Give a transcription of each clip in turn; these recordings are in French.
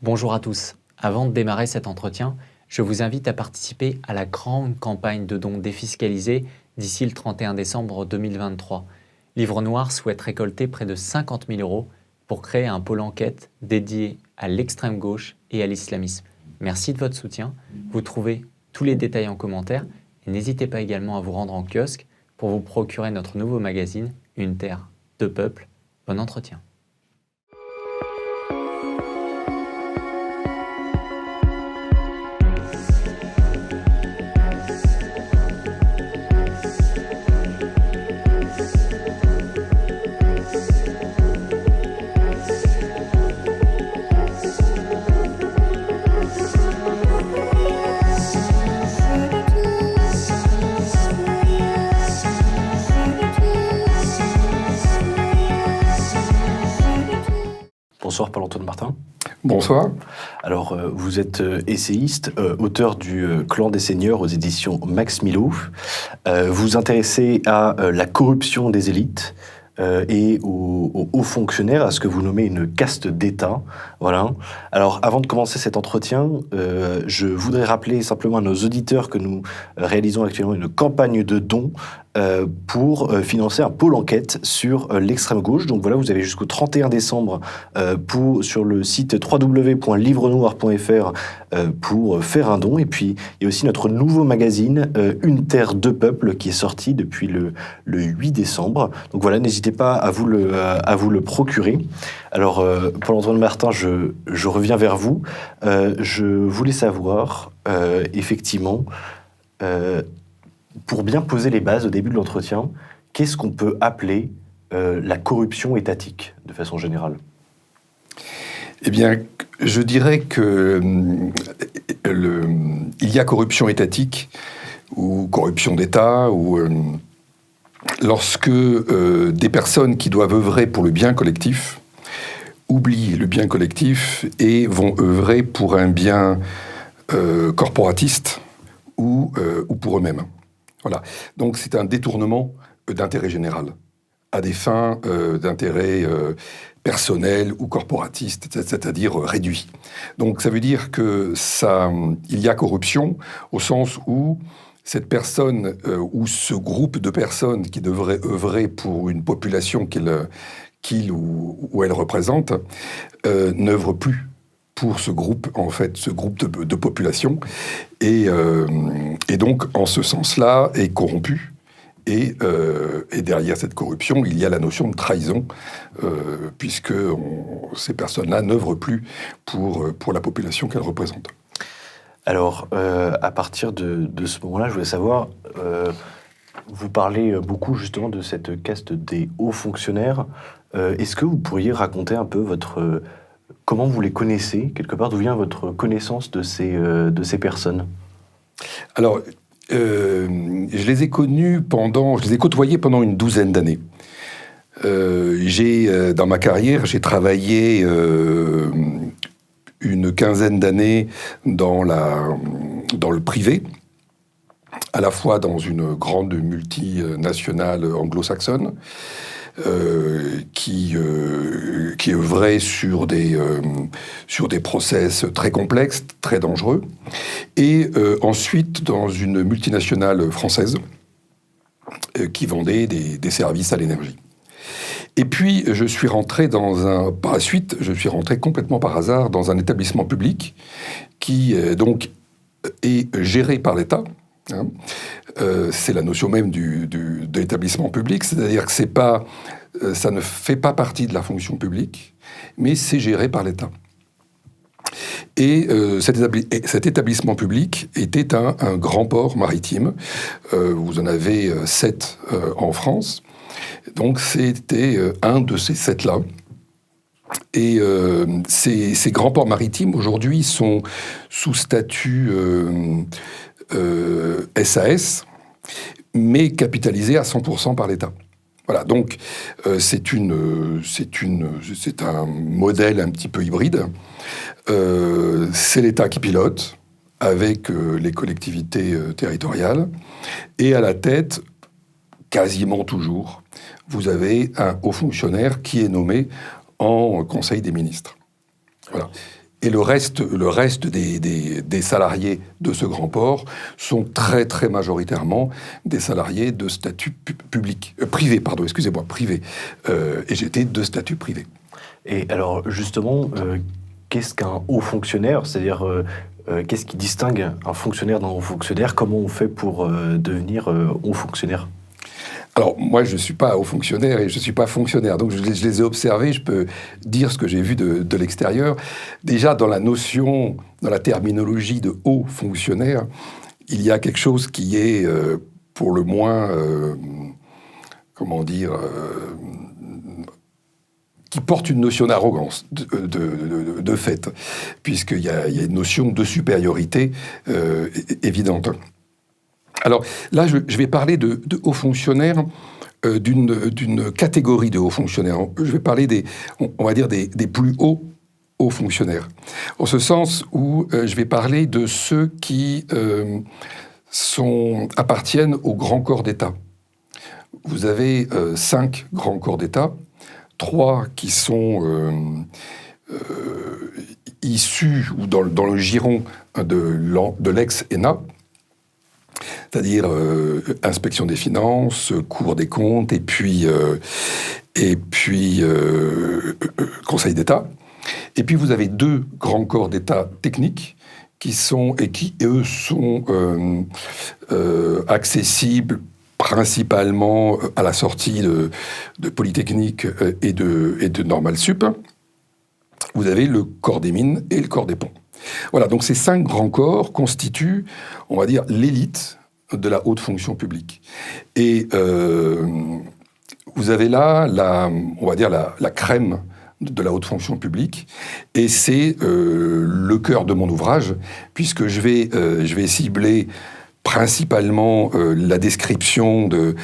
Bonjour à tous. Avant de démarrer cet entretien, je vous invite à participer à la grande campagne de dons défiscalisés d'ici le 31 décembre 2023. Livre Noir souhaite récolter près de 50 000 € pour créer un pôle enquête dédié à l'extrême gauche et à l'islamisme. Merci de votre soutien. Vous trouvez tous les détails en commentaire et n'hésitez pas également à vous rendre en kiosque pour vous procurer notre nouveau magazine Une terre, deux peuples. Bon entretien. Bonsoir Paul-Antoine Martin. Bonsoir. Alors, vous êtes essayiste, auteur du Clan des Seigneurs aux éditions Max Milo. Vous vous intéressez à la corruption des élites et aux hauts fonctionnaires, à ce que vous nommez une caste d'État. Voilà. Alors, avant de commencer cet entretien, je voudrais rappeler simplement à nos auditeurs que nous réalisons actuellement une campagne de dons pour financer un pôle enquête sur l'extrême gauche. Donc voilà, vous avez jusqu'au 31 décembre sur le site www.livrenoir.fr pour faire un don. Et puis, il y a aussi notre nouveau magazine, Une terre, deux peuples, qui est sorti depuis le 8 décembre. Donc voilà, n'hésitez pas à vous le procurer. Alors, Paul-Antoine Martin, je reviens vers vous. Je voulais savoir, effectivement, pour bien poser les bases au début de l'entretien, qu'est-ce qu'on peut appeler la corruption étatique, de façon générale ? Eh bien, je dirais que il y a corruption étatique ou corruption d'État, ou lorsque des personnes qui doivent œuvrer pour le bien collectif oublient le bien collectif et vont œuvrer pour un bien corporatiste ou pour eux-mêmes. Voilà. Donc c'est un détournement d'intérêt général à des fins d'intérêt personnel ou corporatiste, c'est-à-dire réduit. Donc ça veut dire que il y a corruption au sens où cette personne ou ce groupe de personnes qui devrait œuvrer pour une population qu'il ou elle représente n'œuvre plus pour ce groupe, de population, et donc, en ce sens-là, est corrompu. Et derrière cette corruption, il y a la notion de trahison, puisque ces personnes-là n'œuvrent plus pour la population qu'elles représentent. Alors, à partir de ce moment-là, je voulais savoir, vous parlez beaucoup justement de cette caste des hauts fonctionnaires. Est-ce que vous pourriez raconter un peu comment vous les connaissez, quelque part, d'où vient votre connaissance de ces personnes ? Alors, je les ai côtoyés pendant une douzaine d'années. Dans ma carrière, j'ai travaillé une quinzaine d'années dans le privé, à la fois dans une grande multinationale anglo-saxonne, qui œuvrait sur des process très complexes, très dangereux, et ensuite dans une multinationale française qui vendait des services à l'énergie. Et puis je suis rentré par la suite, complètement par hasard dans un établissement public qui donc est géré par l'État. C'est la notion même de l'établissement public, c'est-à-dire que ça ne fait pas partie de la fonction publique, mais c'est géré par l'État. Et cet établissement public était un grand port maritime. Vous en avez 7 en France. Donc c'était un de ces 7-là. Et ces grands ports maritimes, aujourd'hui, sont sous statut SAS, mais capitalisé à 100% par l'État. Voilà, donc c'est un modèle un petit peu hybride. C'est l'État qui pilote avec les collectivités territoriales, et à la tête, quasiment toujours, vous avez un haut fonctionnaire qui est nommé en Conseil des ministres. Voilà. Et le reste des salariés de ce grand port sont très, très majoritairement des salariés de statut privé. Et j'étais de statut privé. Et alors, justement, qu'est-ce qu'un haut fonctionnaire? C'est-à-dire, qu'est-ce qui distingue un fonctionnaire d'un haut fonctionnaire? Comment on fait pour devenir haut fonctionnaire? Alors, moi, je ne suis pas haut fonctionnaire et je ne suis pas fonctionnaire. Donc, je les ai observés, je peux dire ce que j'ai vu de l'extérieur. Déjà, dans la terminologie de haut fonctionnaire, il y a quelque chose qui est, pour le moins, qui porte une notion d'arrogance, de fait, puisqu'il y a une notion de supériorité évidente. Alors là, je vais parler de hauts fonctionnaires, d'une catégorie de hauts fonctionnaires. Je vais parler des plus hauts fonctionnaires. En ce sens où je vais parler de ceux qui appartiennent au grand corps d'État. Vous avez 5 grands corps d'État, 3 qui sont issus ou dans le giron de l'ex-ENA, c'est-à-dire inspection des finances, Cour des comptes, et puis Conseil d'État. Et puis vous avez 2 grands corps d'État techniques qui sont accessibles principalement à la sortie de Polytechnique et de Normal Sup. Vous avez le corps des mines et le corps des ponts. Voilà, donc ces 5 grands corps constituent, on va dire, l'élite de la haute fonction publique. Et vous avez là, la crème de la haute fonction publique, et c'est le cœur de mon ouvrage, puisque je vais cibler principalement la description de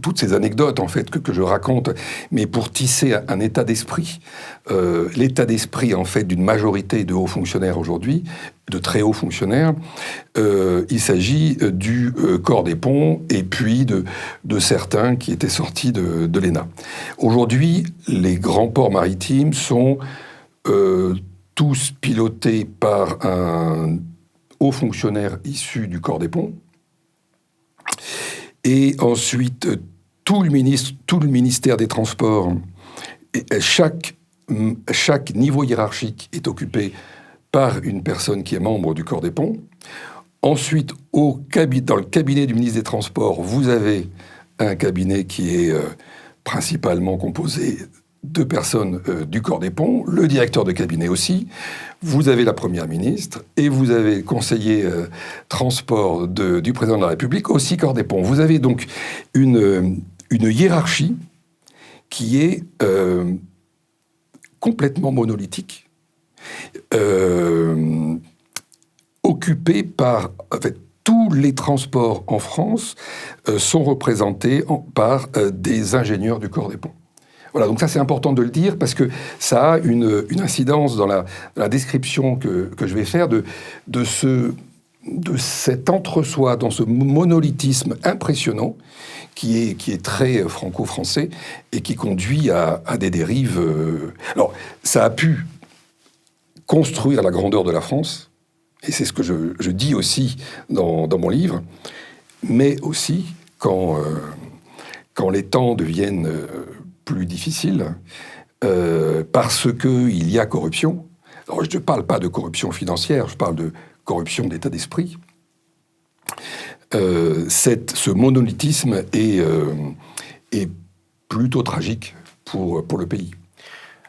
toutes ces anecdotes en fait que je raconte, mais pour tisser un état d'esprit, l'état d'esprit en fait d'une majorité de hauts fonctionnaires aujourd'hui, de très hauts fonctionnaires. Il s'agit du corps des ponts et puis de certains qui étaient sortis de l'ENA. Aujourd'hui, les grands ports maritimes sont tous pilotés par un haut fonctionnaire issu du corps des ponts. Et ensuite, tout le ministère des Transports, chaque niveau hiérarchique est occupé par une personne qui est membre du corps des ponts. Ensuite, dans le cabinet du ministre des Transports, vous avez un cabinet qui est principalement composé de personnes du corps des ponts, le directeur de cabinet aussi, vous avez la première ministre et vous avez le conseiller transport du président de la République, aussi corps des ponts. Vous avez donc une hiérarchie qui est complètement monolithique, occupée par... En fait, tous les transports en France sont représentés par des ingénieurs du corps des ponts. Voilà, donc ça c'est important de le dire parce que ça a une incidence dans la description que je vais faire de cet entre-soi, dans ce monolithisme impressionnant qui est très franco-français et qui conduit à des dérives. Alors, ça a pu construire la grandeur de la France, et c'est ce que je dis aussi dans mon livre, mais aussi quand les temps deviennent plus difficile, parce qu'il y a corruption. Alors, je ne parle pas de corruption financière, je parle de corruption d'état d'esprit. Ce monolithisme est plutôt tragique pour le pays.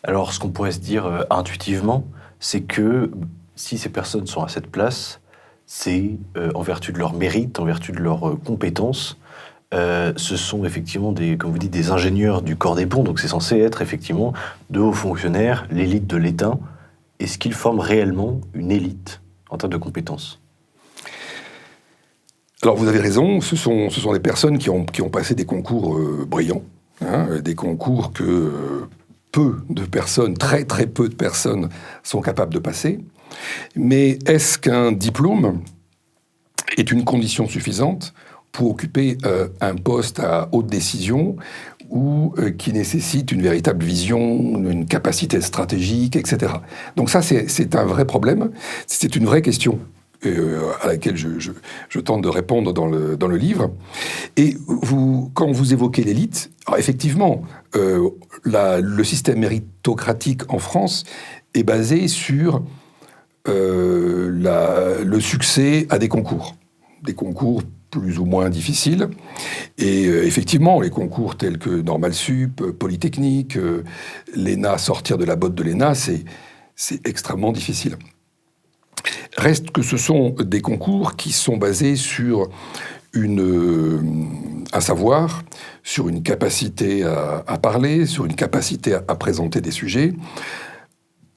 Alors, ce qu'on pourrait se dire intuitivement, c'est que si ces personnes sont à cette place, c'est en vertu de leur mérite, en vertu de leurs compétences. Ce sont effectivement comme vous dites, des ingénieurs du corps des ponts, donc c'est censé être effectivement de hauts fonctionnaires, l'élite de l'État. Est-ce qu'ils forment réellement une élite en termes de compétences? Alors vous avez raison, ce sont des personnes qui ont passé des concours brillants, des concours que peu de personnes, très très peu de personnes sont capables de passer. Mais est-ce qu'un diplôme est une condition suffisante pour occuper un poste à haute décision ou qui nécessitent une véritable vision, une capacité stratégique, etc. Donc ça, c'est un vrai problème, c'est une vraie question à laquelle je tente de répondre dans le livre. Et quand vous évoquez l'élite, alors effectivement, le système méritocratique en France est basé sur le succès à des concours plus ou moins difficiles. Et effectivement, les concours tels que Normal Sup, Polytechnique, l'ENA, sortir de la botte de l'ENA, c'est extrêmement difficile. Reste que ce sont des concours qui sont basés sur un savoir, sur une capacité à parler, sur une capacité à présenter des sujets,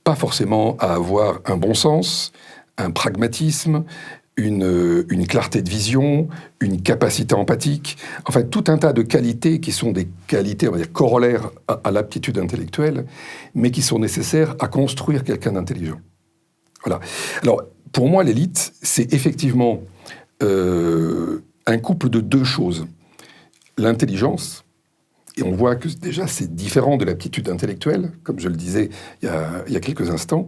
pas forcément à avoir un bon sens, un pragmatisme, une clarté de vision, une capacité empathique, enfin tout un tas de qualités qui sont des qualités, on va dire, corollaires à l'aptitude intellectuelle, mais qui sont nécessaires à construire quelqu'un d'intelligent. Voilà. Alors, pour moi, l'élite, c'est effectivement un couple de deux choses. L'intelligence, et on voit que déjà c'est différent de l'aptitude intellectuelle, comme je le disais il y a quelques instants,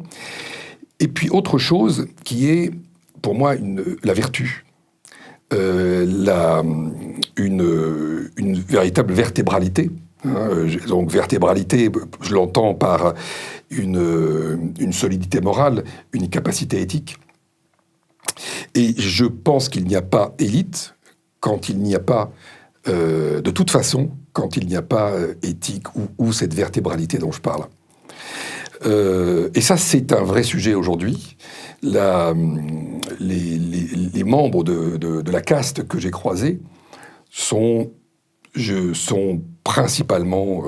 et puis autre chose qui est, pour moi, la vertu, une véritable vertébralité. Donc vertébralité, je l'entends par une solidité morale, une capacité éthique. Et je pense qu'il n'y a pas élite quand il n'y a pas, de toute façon, quand il n'y a pas éthique ou cette vertébralité dont je parle. Et ça, c'est un vrai sujet aujourd'hui. Les membres de la caste que j'ai croisés sont principalement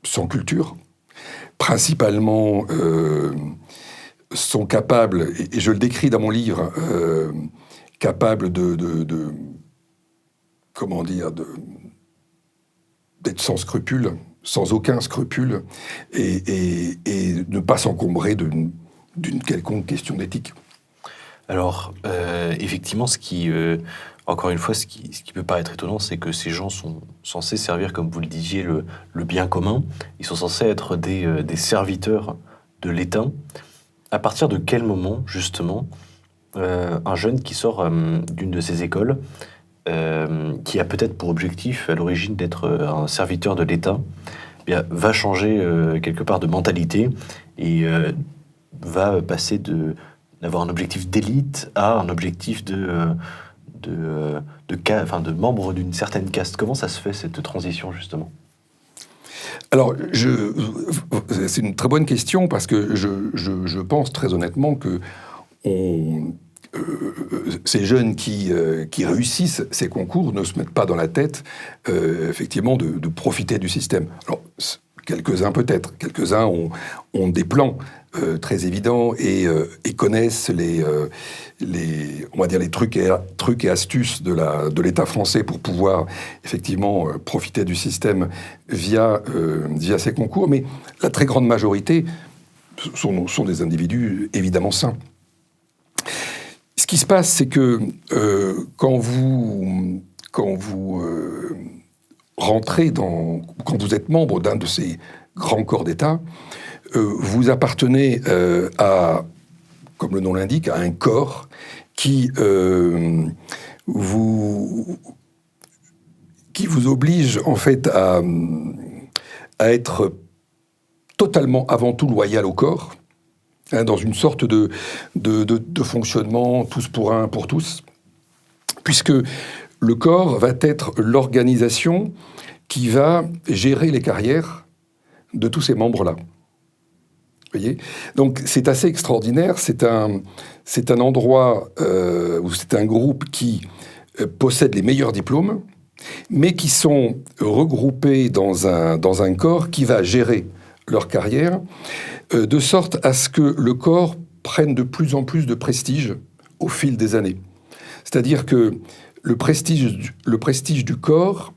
sans culture, principalement sont capables, et je le décris dans mon livre, capables comment dire, d'être sans scrupule, sans aucun scrupule, et ne pas s'encombrer d'une quelconque question d'éthique. Alors, effectivement, encore une fois, ce qui peut paraître étonnant, c'est que ces gens sont censés servir, comme vous le disiez, le bien commun. Ils sont censés être des serviteurs de l'État. À partir de quel moment, justement, un jeune qui sort d'une de ces écoles, qui a peut-être pour objectif, à l'origine, d'être un serviteur de l'État, va changer quelque part de mentalité et va passer d'avoir un objectif d'élite à un objectif de membre d'une certaine caste. Comment ça se fait, cette transition, justement ? Alors, c'est une très bonne question, parce que je pense très honnêtement que ces jeunes qui réussissent ces concours ne se mettent pas dans la tête, effectivement, de profiter du système. Alors, quelques-uns peut-être, quelques-uns ont des plans très évidents et connaissent on va dire les trucs et astuces de l'État français pour pouvoir effectivement profiter du système via ces concours. Mais la très grande majorité sont des individus évidemment sains. Ce qui se passe, c'est que quand vous rentrez quand vous êtes membre d'un de ces grands corps d'État, vous appartenez comme le nom l'indique, à un corps qui vous oblige en fait à être totalement avant tout loyal au corps, dans une sorte de fonctionnement tous pour un, pour tous, puisque le corps va être l'organisation qui va gérer les carrières de tous ces membres-là. Vous voyez ? Donc c'est assez extraordinaire, c'est un endroit où c'est un groupe qui possède les meilleurs diplômes, mais qui sont regroupés dans un corps qui va gérer leur carrière, de sorte à ce que le corps prenne de plus en plus de prestige au fil des années. C'est-à-dire que le prestige du corps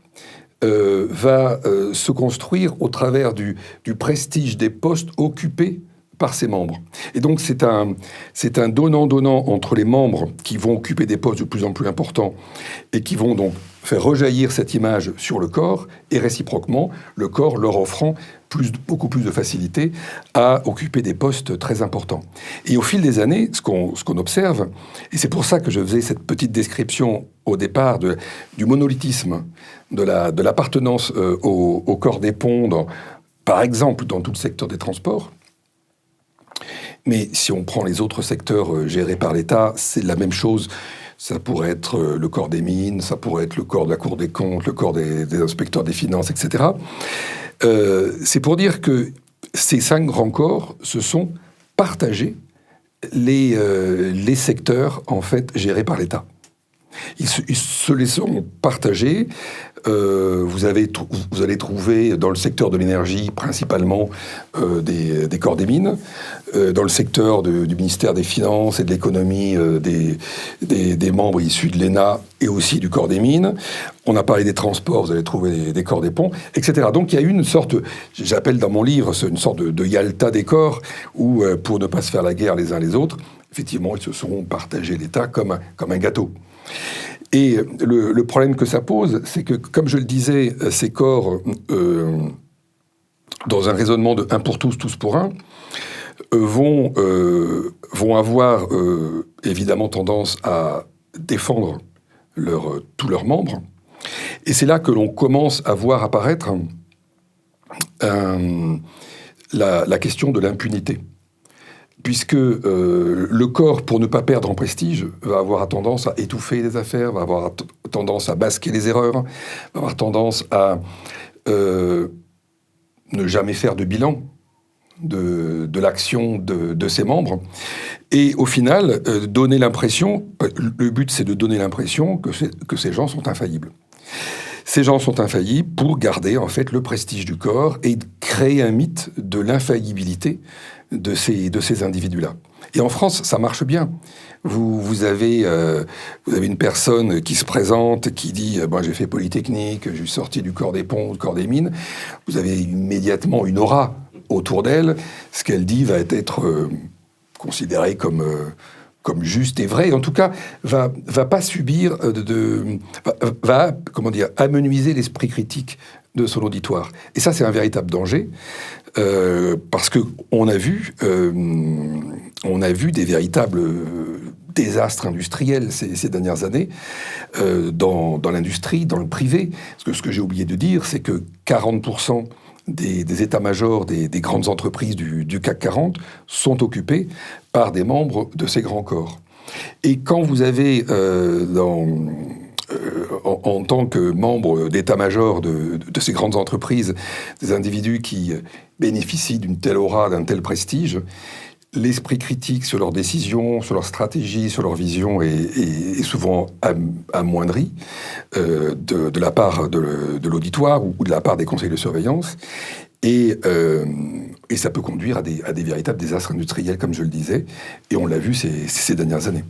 va se construire au travers du prestige des postes occupés par ses membres. Et donc c'est un donnant-donnant entre les membres qui vont occuper des postes de plus en plus importants et qui vont donc faire rejaillir cette image sur le corps, et réciproquement, le corps leur offrant beaucoup plus de facilité à occuper des postes très importants. Et au fil des années, ce qu'on observe, et c'est pour ça que je faisais cette petite description au départ du monolithisme, de l'appartenance au corps des ponts, par exemple dans tout le secteur des transports. Mais si on prend les autres secteurs gérés par l'État, c'est la même chose. Ça pourrait être le corps des mines, ça pourrait être le corps de la Cour des comptes, le corps des inspecteurs des finances, etc. C'est pour dire que ces 5 grands corps se sont partagés les secteurs, en fait, gérés par l'État. Ils se les sont partagés. Vous allez trouver dans le secteur de l'énergie principalement des corps des mines, dans le secteur du ministère des Finances et de l'économie des membres issus de l'ENA et aussi du corps des mines. On a parlé des transports, vous allez trouver des corps des ponts, etc. Donc il y a eu une sorte, j'appelle dans mon livre, une sorte de Yalta des corps où, pour ne pas se faire la guerre les uns les autres, effectivement, ils se sont partagés l'État comme un gâteau. Et le problème que ça pose, c'est que, comme je le disais, ces corps, dans un raisonnement de un pour tous, tous pour un, vont avoir évidemment tendance à défendre tous leurs membres. Et c'est là que l'on commence à voir apparaître la question de l'impunité. Puisque le corps, pour ne pas perdre en prestige, va avoir tendance à étouffer les affaires, va avoir tendance à masquer les erreurs, va avoir tendance à ne jamais faire de bilan de l'action de ses membres. Et au final, donner l'impression, le but c'est de donner l'impression que ces gens sont infaillibles. Ces gens sont infaillibles pour garder en fait le prestige du corps et créer un mythe de l'infaillibilité de ces individus-là. Et en France, ça marche bien. Vous avez une personne qui se présente, qui dit « j'ai fait Polytechnique, je suis sorti du corps des ponts, du corps des mines ». Vous avez immédiatement une aura autour d'elle. Ce qu'elle dit va être considéré comme juste et vrai. En tout cas, va pas subir va amenuiser l'esprit critique de son auditoire. Et ça, c'est un véritable danger, parce que on a vu des véritables désastres industriels ces dernières années dans l'industrie, dans le privé. Ce que j'ai oublié de dire, c'est que 40% des états-majors des grandes entreprises du CAC 40 sont occupés par des membres de ces grands corps. Et quand vous avez en tant que membre d'état-major de ces grandes entreprises, des individus qui bénéficient d'une telle aura, d'un tel prestige, l'esprit critique sur leurs décisions, sur leur stratégie, sur leur vision est souvent amoindri de la part de l'auditoire ou de la part des conseils de surveillance. Et ça peut conduire à des véritables désastres industriels, comme je le disais, et on l'a vu ces dernières années.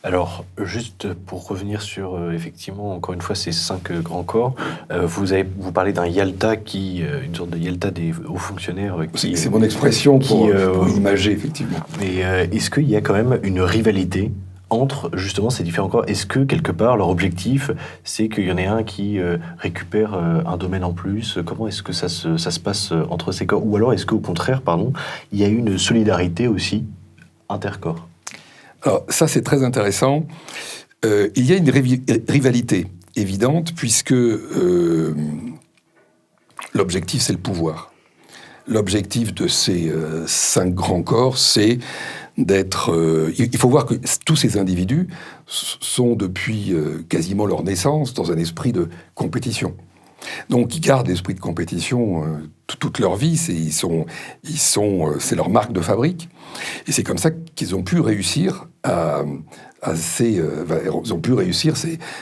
Alors, juste pour revenir sur, effectivement, encore une fois, ces 5 grands corps, vous parlez d'un Yalta une sorte de Yalta des hauts fonctionnaires. C'est mon expression pour imager, effectivement. Mais est-ce qu'il y a quand même une rivalité entre, justement, ces différents corps? Est-ce que, quelque part, leur objectif, c'est qu'il y en ait un qui récupère un domaine en plus? Comment est-ce que ça se passe entre ces corps? Ou alors, est-ce qu'au contraire, il y a une solidarité aussi intercorps? Alors, ça, c'est très intéressant. Il y a une rivalité évidente, puisque l'objectif, c'est le pouvoir. L'objectif de ces 5 grands corps, c'est d'être... il faut voir que tous ces individus sont, depuis quasiment leur naissance, dans un esprit de compétition. Donc, ils gardent l'esprit de compétition toute leur vie. C'est leur marque de fabrique. Et c'est comme ça qu'ils ont pu réussir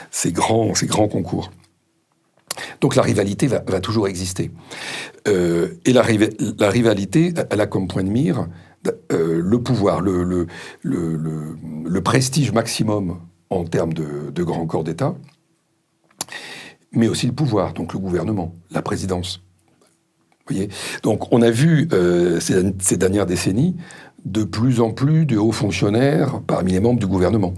ces grands concours. Donc, la rivalité va toujours exister. Et la rivalité, elle a comme point de mire le pouvoir, le prestige maximum en termes de grands corps d'État, mais aussi le pouvoir, donc le gouvernement, la présidence. Vous voyez ? Donc on a vu ces dernières décennies de plus en plus de hauts fonctionnaires parmi les membres du gouvernement.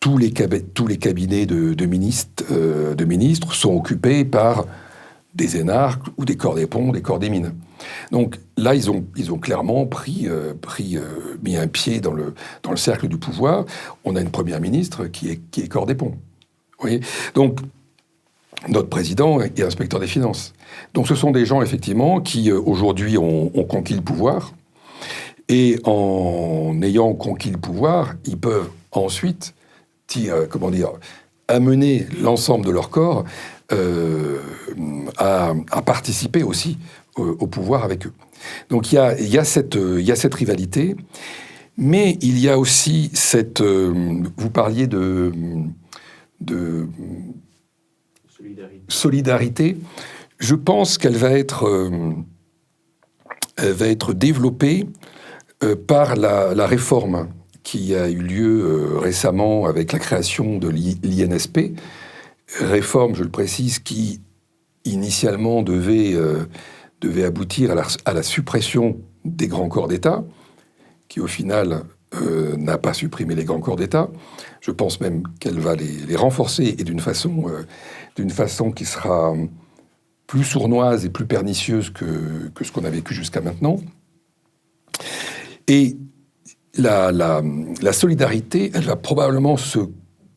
tous les cabinets de ministres sont occupés par des énarques ou des corps des ponts, des corps des mines. Donc là, ils ont clairement mis un pied dans le cercle du pouvoir. On a une première ministre qui est corps des ponts. Vous voyez ? Donc, notre président est inspecteur des finances. Donc ce sont des gens, effectivement, qui aujourd'hui ont conquis le pouvoir. Et en ayant conquis le pouvoir, ils peuvent ensuite, amener l'ensemble de leur corps à participer aussi au pouvoir avec eux. Donc il y a cette rivalité, mais il y a aussi cette... vous parliez de solidarité. Je pense qu'elle va être développée par la réforme qui a eu lieu récemment avec la création de l'INSP. Réforme, je le précise, qui initialement devait aboutir à la suppression des grands corps d'État, qui au final n'a pas supprimé les grands corps d'État. Je pense même qu'elle va les renforcer et d'une façon qui sera plus sournoise et plus pernicieuse que ce qu'on a vécu jusqu'à maintenant. Et la solidarité, elle va probablement se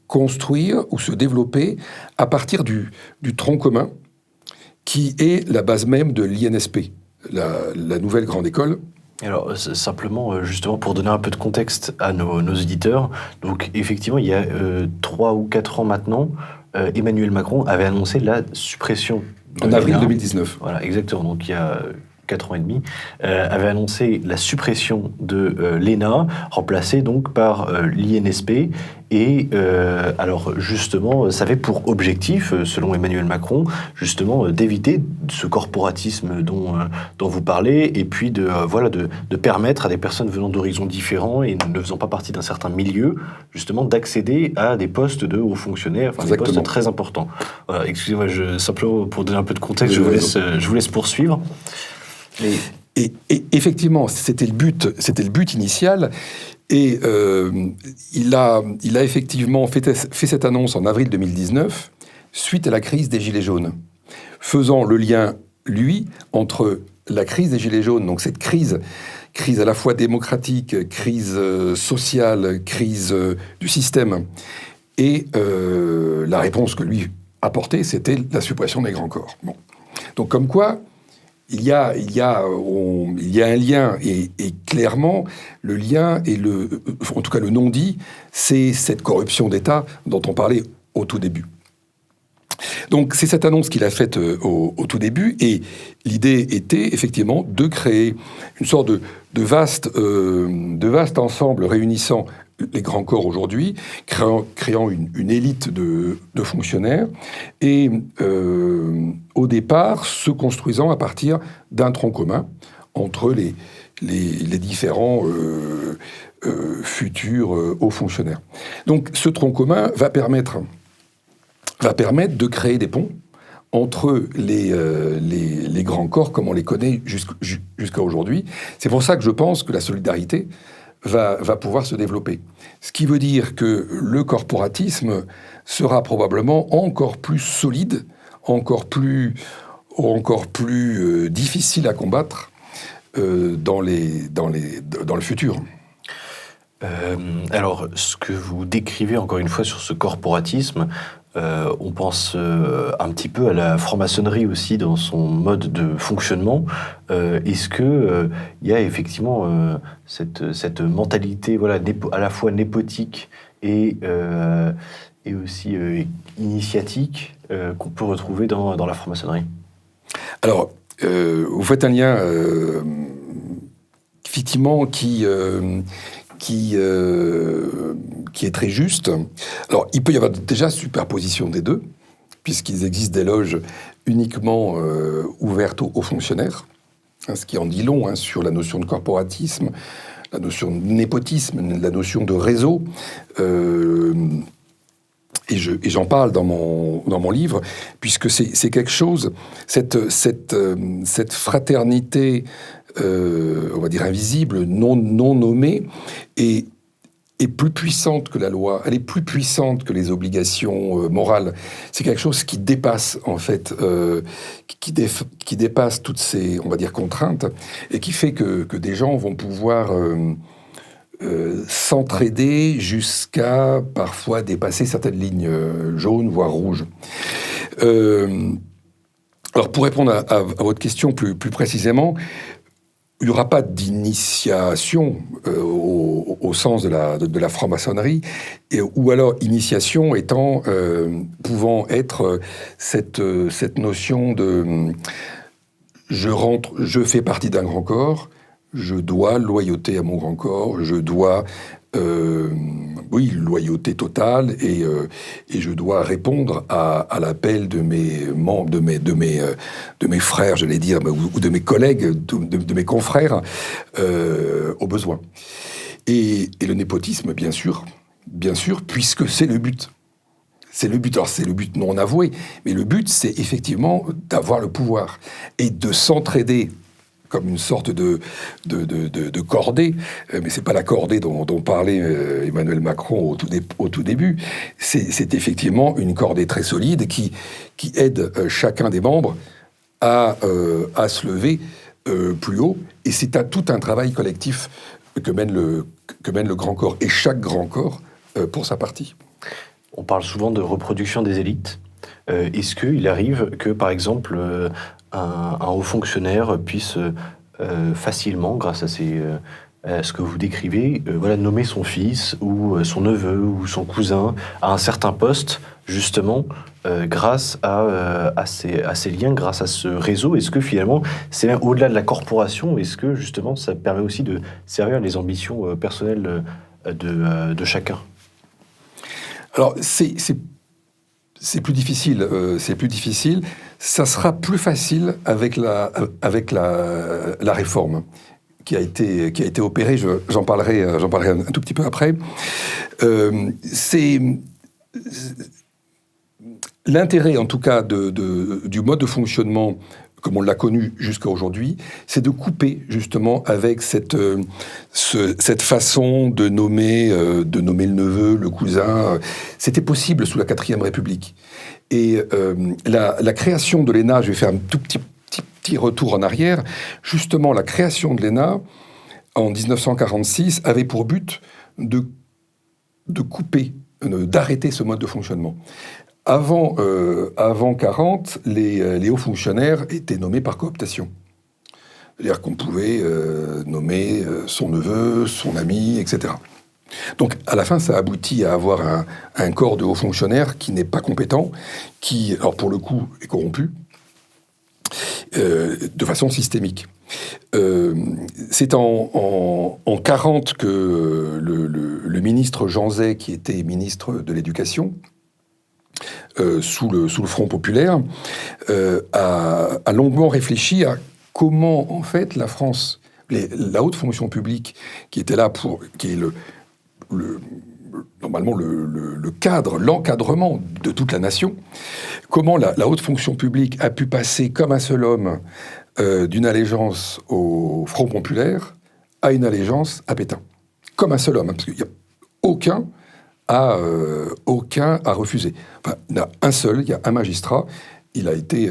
construire ou se développer à partir du tronc commun, qui est la base même de l'INSP, la nouvelle grande école. Alors, simplement, justement, pour donner un peu de contexte à nos auditeurs, donc effectivement, il y a 3 ou 4 ans maintenant, Emmanuel Macron avait annoncé la suppression en avril 2019. Voilà, exactement. Donc il y a 4 ans et demi, avait annoncé la suppression de l'ENA, remplacée donc par l'INSP. Et alors justement, ça avait pour objectif, selon Emmanuel Macron, justement d'éviter ce corporatisme dont vous parlez, et puis de permettre à des personnes venant d'horizons différents et ne faisant pas partie d'un certain milieu, justement d'accéder à des postes de hauts fonctionnaires, enfin des postes très importants. Voilà, excusez-moi, simplement pour donner un peu de contexte, je vous laisse poursuivre. Et effectivement, c'était le but initial. Et il a effectivement fait cette annonce en avril 2019, suite à la crise des Gilets jaunes, faisant le lien, lui, entre la crise des Gilets jaunes, donc cette crise à la fois démocratique, crise sociale, crise du système, et la réponse que lui apportait, c'était la suppression des grands corps. Bon. Donc comme quoi, il y a un lien, et clairement, le lien, en tout cas le non-dit, c'est cette corruption d'État dont on parlait au tout début. Donc c'est cette annonce qu'il a faite au tout début, et l'idée était effectivement de créer une sorte de vaste ensemble réunissant les grands corps aujourd'hui, créant une élite de fonctionnaires, et au départ se construisant à partir d'un tronc commun entre les différents futurs hauts fonctionnaires. Donc ce tronc commun va permettre de créer des ponts entre les grands corps comme on les connaît jusqu'à aujourd'hui. C'est pour ça que je pense que la solidarité va pouvoir se développer. Ce qui veut dire que le corporatisme sera probablement encore plus solide, encore plus difficile à combattre dans le futur. Alors, ce que vous décrivez encore une fois sur ce corporatisme, on pense un petit peu à la franc-maçonnerie aussi dans son mode de fonctionnement. Est-ce que il y a effectivement cette mentalité, voilà, à la fois népotique et aussi initiatique qu'on peut retrouver dans la franc-maçonnerie? Alors, vous faites un lien effectivement qui est très juste. Alors, il peut y avoir déjà superposition des deux, puisqu'il existe des loges uniquement ouvertes aux fonctionnaires, ce qui en dit long sur la notion de corporatisme, la notion de népotisme, la notion de réseau. Et j'en parle dans mon livre, puisque c'est quelque chose, cette fraternité, on va dire invisible, non nommée, et est plus puissante que la loi, elle est plus puissante que les obligations morales. C'est quelque chose qui dépasse, en fait, qui dépasse toutes ces, on va dire, contraintes, et qui fait que des gens vont pouvoir s'entraider jusqu'à, parfois, dépasser certaines lignes jaunes, voire rouges. Alors, pour répondre à votre question plus précisément, il n'y aura pas d'initiation au sens de la franc-maçonnerie, ou alors initiation étant, pouvant être cette notion de je fais partie d'un grand corps, je dois loyauté à mon grand corps, je dois loyauté totale, et je dois répondre à l'appel de mes membres, de mes frères, j'allais dire, ou de mes collègues, de mes confrères, aux besoins. Et le népotisme, bien sûr, puisque c'est le but. C'est le but. Alors, c'est le but non avoué, mais le but, c'est effectivement d'avoir le pouvoir et de s'entraider comme une sorte de cordée, mais c'est pas la cordée dont parlait Emmanuel Macron au tout début. C'est effectivement une cordée très solide qui aide chacun des membres à se lever plus haut. Et c'est tout un travail collectif que mène le grand corps, et chaque grand corps pour sa partie. On parle souvent de reproduction des élites. Est-ce qu'il arrive que, par exemple, un haut fonctionnaire puisse facilement, grâce à ce que vous décrivez, nommer son fils ou son neveu ou son cousin à un certain poste, justement, grâce à ces liens, grâce à ce réseau? Est-ce que finalement, c'est même au-delà de la corporation, est-ce que justement ça permet aussi de servir les ambitions personnelles de chacun? Alors, c'est plus difficile. Ça sera plus facile avec la réforme qui a été opérée. J'en parlerai un tout petit peu après. C'est l'intérêt, en tout cas, du mode de fonctionnement comme on l'a connu jusqu'à aujourd'hui, c'est de couper justement avec cette façon de nommer le neveu, le cousin. C'était possible sous la 4e République. Et la création de l'ENA, je vais faire un tout petit retour en arrière, justement la création de l'ENA en 1946 avait pour but de couper, d'arrêter ce mode de fonctionnement. Avant 40, les hauts fonctionnaires étaient nommés par cooptation. C'est-à-dire qu'on pouvait nommer son neveu, son ami, etc. Donc, à la fin, ça aboutit à avoir un corps de hauts fonctionnaires qui n'est pas compétent, qui, alors pour le coup, est corrompu, de façon systémique. C'est en 40 que le ministre Jean Zay, qui était ministre de l'Éducation, sous le Front populaire, a longuement réfléchi à comment, en fait, la France, la haute fonction publique, qui était là qui est normalement le cadre, l'encadrement de toute la nation, comment la haute fonction publique a pu passer comme un seul homme d'une allégeance au Front populaire à une allégeance à Pétain. Comme un seul homme, parce qu'il n'y a aucun a refusé. Enfin, il y en a un seul, il y a un magistrat, il a été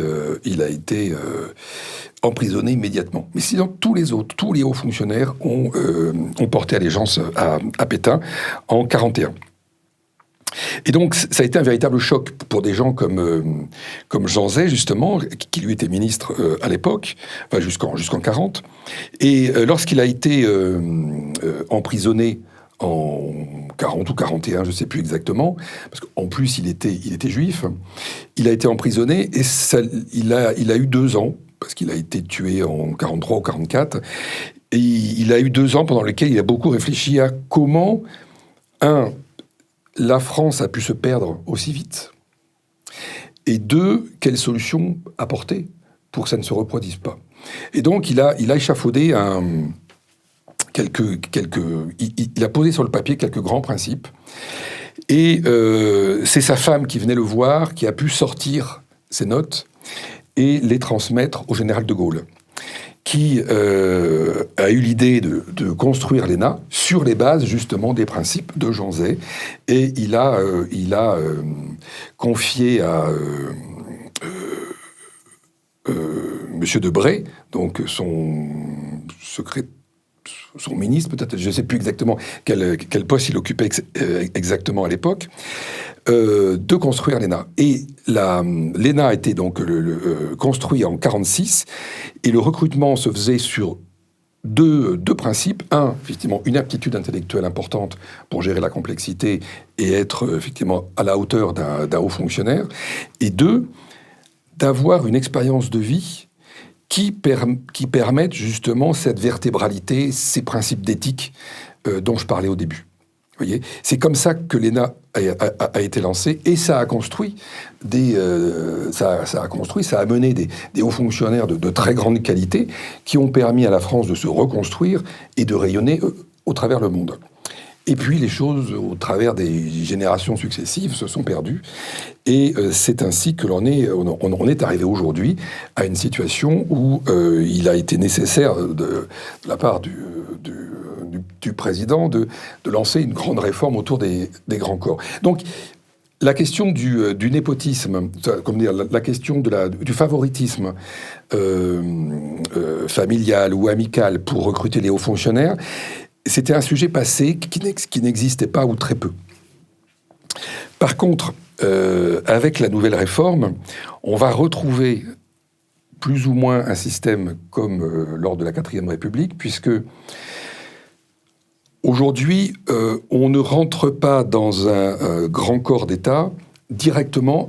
emprisonné immédiatement. Mais sinon, tous les autres, tous les hauts fonctionnaires ont porté allégeance à Pétain en 41. Et donc, ça a été un véritable choc pour des gens comme Jean Zay, justement, qui lui était ministre à l'époque, enfin jusqu'en 40. Et lorsqu'il a été emprisonné en 40 ou 41, je ne sais plus exactement, parce qu'en plus il était juif, il a été emprisonné et il a eu 2 ans, parce qu'il a été tué en 43 ou 44, et il a eu 2 ans pendant lesquels il a beaucoup réfléchi à comment, la France a pu se perdre aussi vite, et 2, quelles solutions apporter pour que ça ne se reproduise pas. Et donc il a échafaudé il a posé sur le papier quelques grands principes. Et c'est sa femme qui venait le voir, qui a pu sortir ses notes et les transmettre au général de Gaulle. qui a eu l'idée de construire l'ENA sur les bases justement des principes de Jean Zay, et il a confié à Monsieur Debré, donc son ministre, peut-être, je ne sais plus exactement quel poste il occupait exactement à l'époque, de construire l'ENA. Et l'ENA a été donc construit en 1946, et le recrutement se faisait sur deux principes. Un, effectivement, une aptitude intellectuelle importante pour gérer la complexité et être effectivement à la hauteur d'un haut fonctionnaire. Et deux, d'avoir une expérience de vie qui permettent justement cette vertébralité, ces principes d'éthique dont je parlais au début. Vous voyez, c'est comme ça que l'ENA a été lancée, et ça a construit ça a mené des hauts fonctionnaires de très grande qualité qui ont permis à la France de se reconstruire et de rayonner au travers le monde. Et puis les choses, au travers des générations successives, se sont perdues. Et c'est ainsi que l'on est arrivé aujourd'hui à une situation où il a été nécessaire de la part du président de lancer une grande réforme autour des grands corps. Donc la question du népotisme, comment dire, la question du favoritisme familial ou amical pour recruter les hauts fonctionnaires, c'était un sujet passé qui n'existait pas ou très peu. Par contre, avec la nouvelle réforme, on va retrouver plus ou moins un système comme lors de la 4e République, puisque aujourd'hui, on ne rentre pas dans un grand corps d'État directement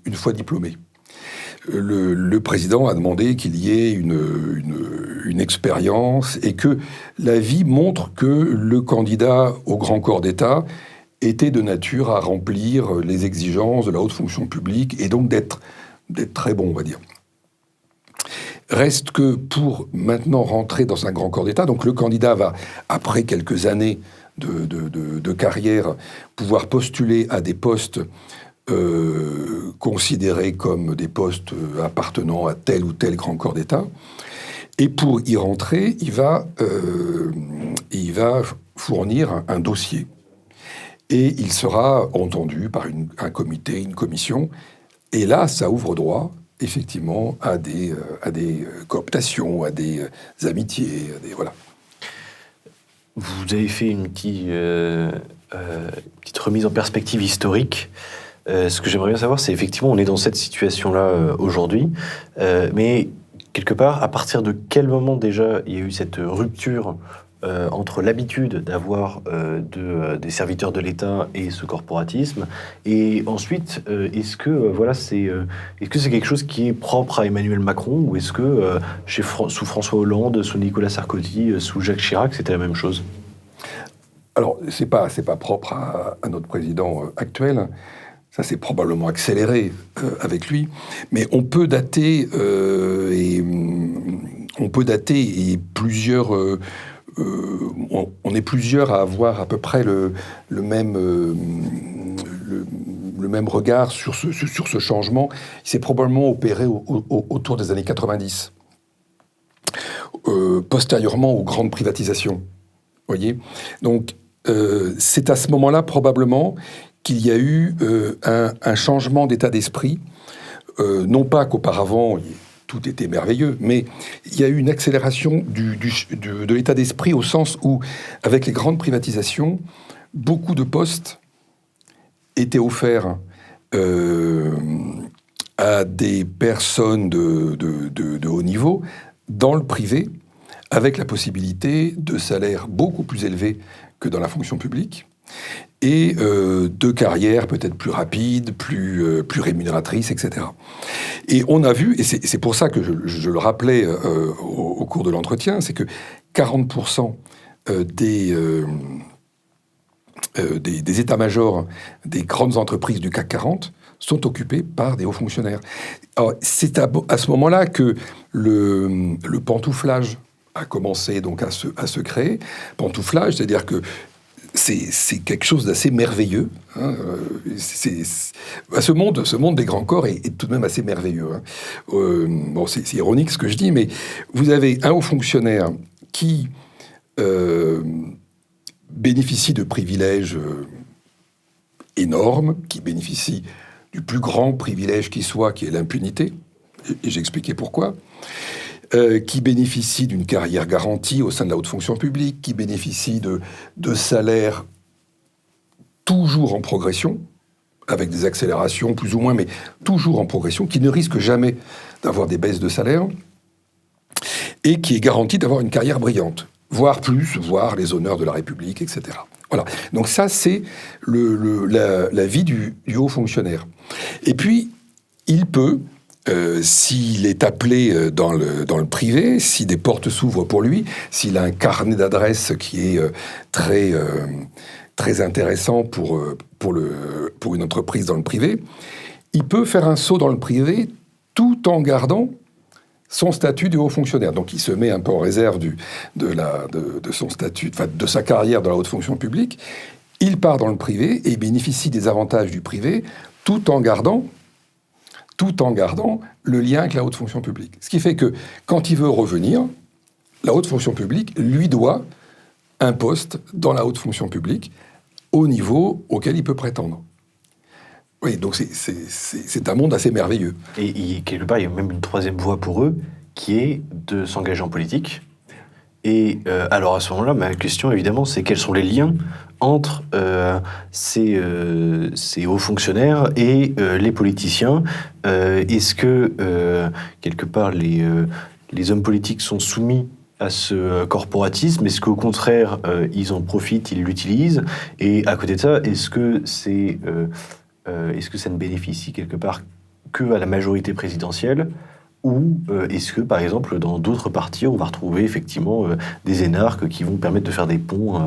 une fois diplômé. Le président a demandé qu'il y ait une expérience, et que la vie montre que le candidat au grand corps d'État était de nature à remplir les exigences de la haute fonction publique, et donc d'être très bon, on va dire. Reste que pour maintenant rentrer dans un grand corps d'État, donc le candidat va, après quelques années de carrière, pouvoir postuler à des postes considérés comme des postes appartenant à tel ou tel grand corps d'État. Et pour y rentrer, il va fournir un dossier. Et il sera entendu par un comité, une commission. Et là, ça ouvre droit, effectivement, à des cooptations, à des amitiés, voilà. Vous avez fait une petite remise en perspective historique. Ce que j'aimerais bien savoir, c'est effectivement, on est dans cette situation-là aujourd'hui, mais quelque part, à partir de quel moment déjà il y a eu cette rupture entre l'habitude d'avoir des serviteurs de l'État et ce corporatisme, et ensuite, est-ce que c'est quelque chose qui est propre à Emmanuel Macron, ou est-ce que sous François Hollande, sous Nicolas Sarkozy, sous Jacques Chirac, c'était la même chose? Alors, c'est pas propre à notre président actuel. Ça s'est probablement accéléré avec lui, mais on peut dater plusieurs. On est plusieurs à avoir à peu près le même regard sur ce changement. Il s'est probablement opéré autour des années 90, postérieurement aux grandes privatisations. Voyez, donc c'est à ce moment-là probablement qu'il y a eu un changement d'état d'esprit, non pas qu'auparavant tout était merveilleux, mais il y a eu une accélération de l'état d'esprit, au sens où, avec les grandes privatisations, beaucoup de postes étaient offerts à des personnes de haut niveau dans le privé, avec la possibilité de salaires beaucoup plus élevés que dans la fonction publique, et de carrières peut-être plus rapides, plus rémunératrices, etc. Et on a vu, et c'est pour ça que je le rappelais au cours de l'entretien, c'est que 40% des états-majors des grandes entreprises du CAC 40 sont occupés par des hauts fonctionnaires. Alors, c'est à ce moment-là que le pantouflage a commencé donc à se créer. Pantouflage, c'est-à-dire que c'est quelque chose d'assez merveilleux. Hein. Ce monde des grands corps est tout de même assez merveilleux. Hein. Bon, c'est ironique ce que je dis, mais vous avez un haut fonctionnaire qui bénéficie de privilèges énormes, qui bénéficie du plus grand privilège qui soit, qui est l'impunité, et j'expliquais pourquoi, qui bénéficie d'une carrière garantie au sein de la haute fonction publique, qui bénéficie de salaires toujours en progression, avec des accélérations plus ou moins, mais toujours en progression, qui ne risque jamais d'avoir des baisses de salaire, et qui est garanti d'avoir une carrière brillante, voire plus, voire les honneurs de la République, etc. Voilà. Donc ça, c'est la vie du haut fonctionnaire. Et puis, il peut, s'il est appelé dans le privé, si des portes s'ouvrent pour lui, s'il a un carnet d'adresses qui est très intéressant pour une entreprise dans le privé, il peut faire un saut dans le privé tout en gardant son statut de haut fonctionnaire. Donc il se met un peu en réserve de son statut, enfin, de sa carrière dans la haute fonction publique. Il part dans le privé et bénéficie des avantages du privé tout en gardant le lien avec la haute fonction publique. Ce qui fait que quand il veut revenir, la haute fonction publique lui doit un poste dans la haute fonction publique au niveau auquel il peut prétendre. Oui, donc c'est un monde assez merveilleux. Et quelque part, il y a même une troisième voie pour eux, qui est de s'engager en politique. Et alors à ce moment-là, ma question évidemment, c'est quels sont les liens entre ces hauts fonctionnaires et les politiciens. Est-ce que, quelque part, les hommes politiques sont soumis à ce corporatisme? Est-ce qu'au contraire, ils en profitent, ils l'utilisent? Et à côté de ça, est-ce que ça ne bénéficie quelque part que à la majorité présidentielle? Ou est-ce que, par exemple, dans d'autres partis, on va retrouver effectivement des énarques qui vont permettre de faire des ponts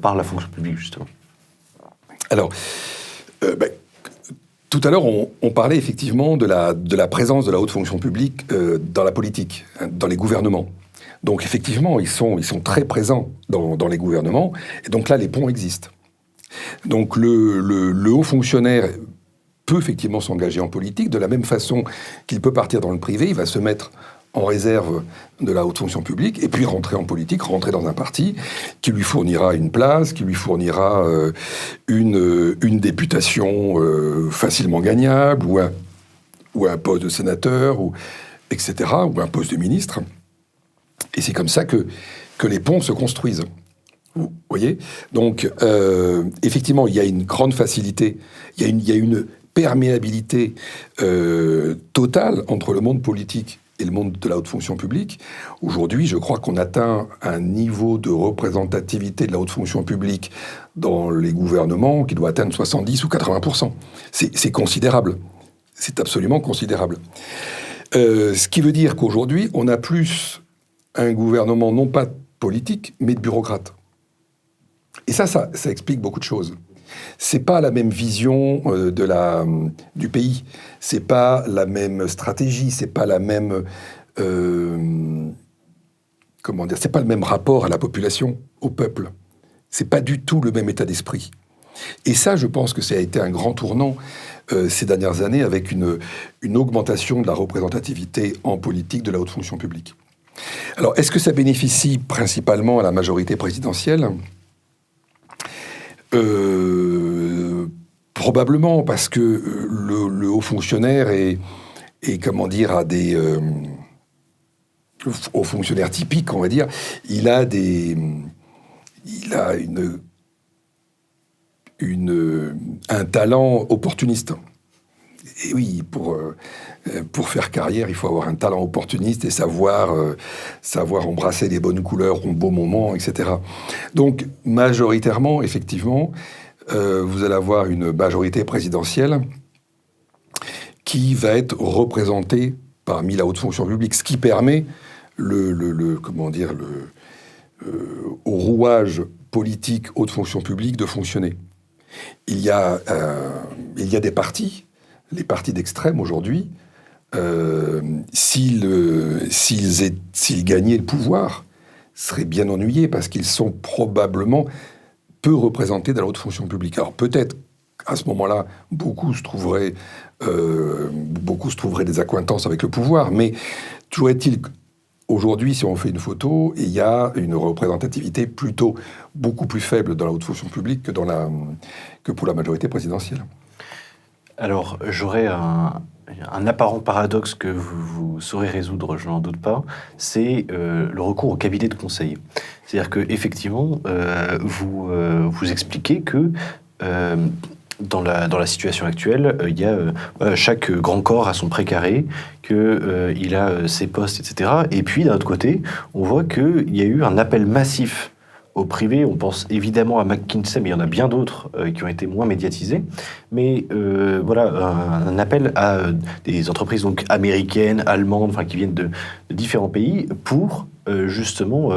par la fonction publique, justement? Alors, tout à l'heure, on parlait effectivement de la présence de la haute fonction publique dans la politique, hein, dans les gouvernements. Donc, effectivement, ils sont très présents dans les gouvernements. Et donc là, les ponts existent. Donc, le haut fonctionnaire peut effectivement s'engager en politique, de la même façon qu'il peut partir dans le privé, il va se mettre en réserve de la haute fonction publique, et puis rentrer en politique, rentrer dans un parti qui lui fournira une place, qui lui fournira une députation facilement gagnable, ou un poste de sénateur, etc., ou un poste de ministre. Et c'est comme ça que les ponts se construisent. Vous voyez ? Donc, effectivement, il y a une grande facilité, il y a une perméabilité totale entre le monde politique et le monde de la haute fonction publique. Aujourd'hui, je crois qu'on atteint un niveau de représentativité de la haute fonction publique dans les gouvernements qui doit atteindre 70 ou 80%. C'est considérable. C'est absolument considérable. Ce qui veut dire qu'aujourd'hui, on a plus un gouvernement non pas politique, mais de bureaucrates. Et ça explique beaucoup de choses. C'est pas la même vision du pays, c'est pas la même stratégie, c'est pas la même c'est pas le même rapport à la population, au peuple. C'est pas du tout le même état d'esprit. Et ça, je pense que ça a été un grand tournant ces dernières années avec une augmentation de la représentativité en politique de la haute fonction publique. Alors, est-ce que ça bénéficie principalement à la majorité présidentielle ? Probablement, parce que le haut fonctionnaire est comment dire, a des haut fonctionnaire typique, on va dire, il a un talent opportuniste. Et oui, pour faire carrière, il faut avoir un talent opportuniste et savoir embrasser les bonnes couleurs au bon moment, etc. Donc, majoritairement, effectivement, vous allez avoir une majorité présidentielle qui va être représentée parmi la haute fonction publique, ce qui permet au rouage politique haute fonction publique de fonctionner. Il y a des partis, les partis d'extrême aujourd'hui, s'ils gagnaient le pouvoir, seraient bien ennuyés parce qu'ils sont probablement peu représentés dans la haute fonction publique. Alors peut-être à ce moment-là, beaucoup se trouveraient des accointances avec le pouvoir, mais toujours est-il qu'aujourd'hui, si on fait une photo, il y a une représentativité plutôt beaucoup plus faible dans la haute fonction publique que pour la majorité présidentielle. Alors, j'aurais un apparent paradoxe que vous saurez résoudre, je n'en doute pas, c'est le recours au cabinet de conseil. C'est-à-dire qu'effectivement, vous expliquez que dans la situation actuelle, il y a chaque grand corps a son précaré, qu'il a ses postes, etc. Et puis, d'un autre côté, on voit qu'il y a eu un appel massif au privé. On pense évidemment à McKinsey, mais il y en a bien d'autres qui ont été moins médiatisés. Mais voilà, un appel à des entreprises donc américaines, allemandes, enfin qui viennent de différents pays pour justement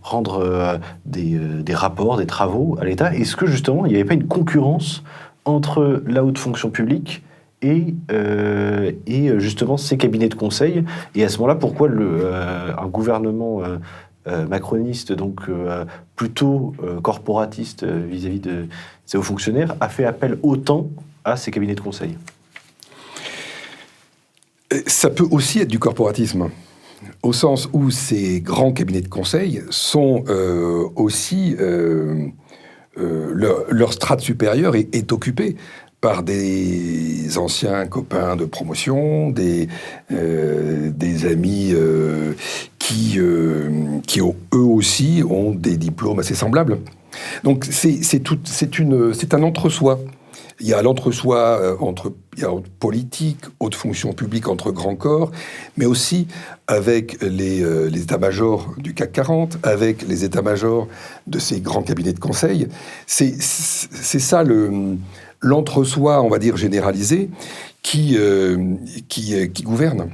rendre des rapports, des travaux à l'État. Est-ce que justement il n'y avait pas une concurrence entre la haute fonction publique et justement ces cabinets de conseil? Et à ce moment-là, pourquoi un gouvernement macroniste, donc plutôt corporatiste vis-à-vis de ses hauts fonctionnaires, a fait appel autant à ces cabinets de conseil? Ça peut aussi être du corporatisme, au sens où ces grands cabinets de conseil sont aussi... leur strate supérieure est occupée par des anciens copains de promotion, des amis qui eux aussi ont des diplômes assez semblables. Donc c'est un entre-soi. Il y a l'entre-soi entre politique, haute fonction publique, entre grands corps, mais aussi avec les états-majors du CAC 40, avec les états-majors de ces grands cabinets de conseil. C'est ça l'entre-soi, on va dire, généralisé, qui gouverne.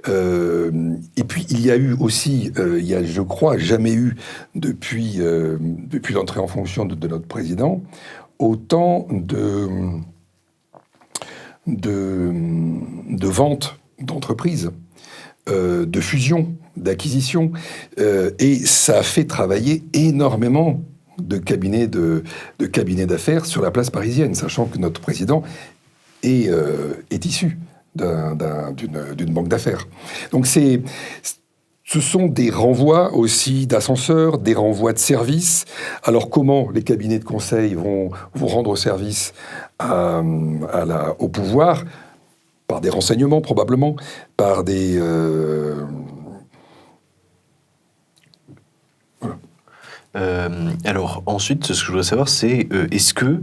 Et puis, il y a eu aussi, il y a, je crois, jamais eu, depuis l'entrée en fonction de notre président, autant de ventes d'entreprises, de fusions, d'acquisitions, et ça a fait travailler énormément de cabinets d'affaires sur la place parisienne, sachant que notre président est issu d'une banque d'affaires. Donc ce sont des renvois aussi d'ascenseurs, des renvois de services. Alors comment les cabinets de conseil vont rendre service au pouvoir? Par des renseignements probablement, par des... Alors ensuite, ce que je voudrais savoir, c'est est-ce que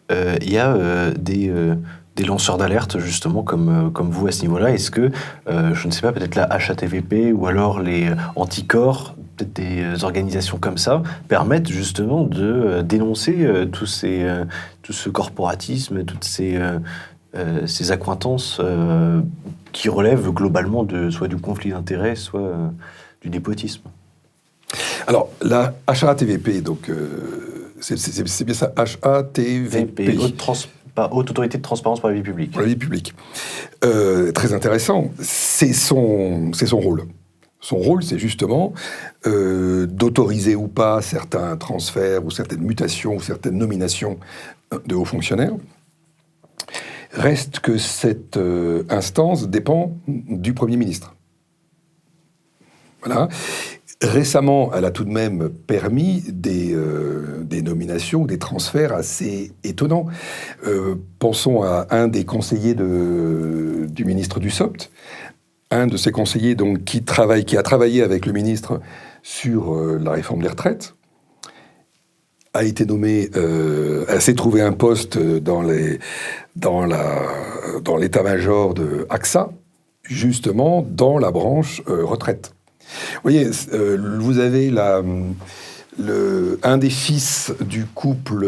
il y a des lanceurs d'alerte justement comme vous à ce niveau-là? Est-ce que, je ne sais pas, peut-être la HATVP ou alors les anticorps, peut-être des organisations comme ça, permettent justement de dénoncer tout ce corporatisme, toutes ces accointances qui relèvent globalement soit du conflit d'intérêts, soit du népotisme? Alors, la HATVP, donc, c'est bien ça, HATVP. Haute Autorité de Transparence pour la vie publique. Pour la vie publique. Très intéressant, c'est son rôle. Son rôle, c'est justement d'autoriser ou pas certains transferts ou certaines mutations ou certaines nominations de hauts fonctionnaires. Reste que cette instance dépend du Premier ministre. Voilà. Récemment, elle a tout de même permis des nominations, des transferts assez étonnants. Pensons à un des conseillers du ministre Dussopt, un de ces conseillers donc, qui a travaillé avec le ministre sur la réforme des retraites, a été nommé, s'est trouvé un poste dans l'état-major de AXA, justement dans la branche retraite. Vous voyez, vous avez un des fils du couple